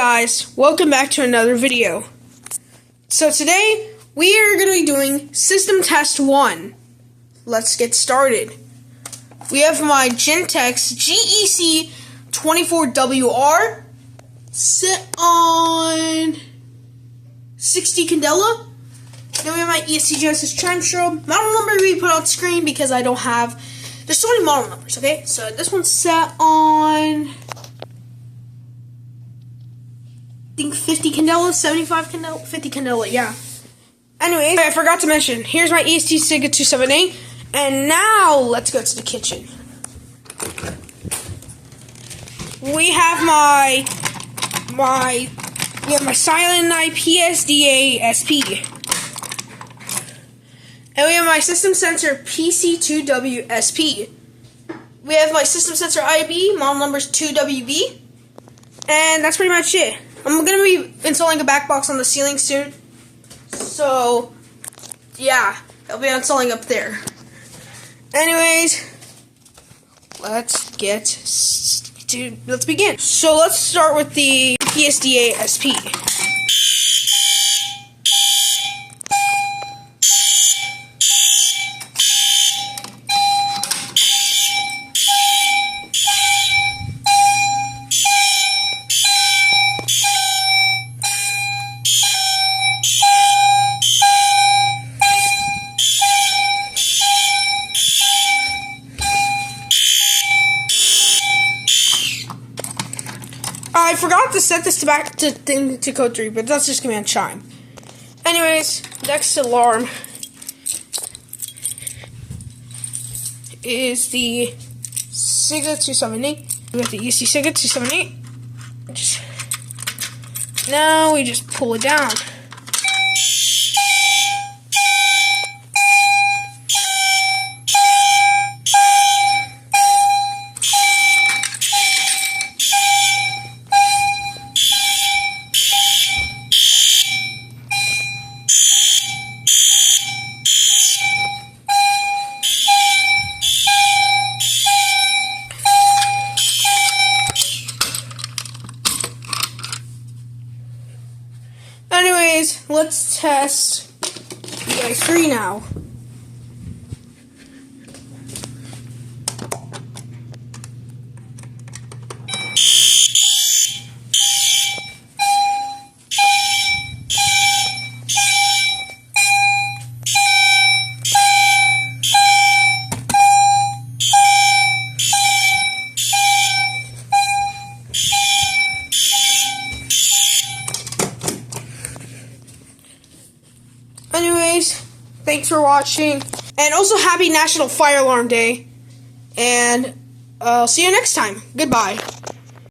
guys, welcome back to another video. So today we are going to be doing System Test 1. Let's get started. We have my Gentex GEC24WR set on 60 Candela. Then we have my ESC Genesis Chime Strobe. Model number we put on screen because I don't have, there's so many model numbers, okay? So this one's set on, I think 50 Candela, 75 Candela, 50 Candela, yeah. Anyway, I forgot to mention, here's my EST Siga 278, and now let's go to the kitchen. We have my Silent Night PSDA SP. And we have my System Sensor PC2W SP. We have my System Sensor IB, model number's 2WB. And that's pretty much it. I'm going to be installing a back box on the ceiling soon. So, yeah, I'll be installing up there. Anyways, let's begin. So let's start with the PSDA SP. I forgot to set this to code 3, but that's just Command Chime. Anyways, next alarm is the Siga 278. We have the ESC Siga 278. Now we just pull it down. Anyways, let's test EI3 now. Anyways, thanks for watching, and also happy National Fire Alarm Day, and I'll see you next time. Goodbye.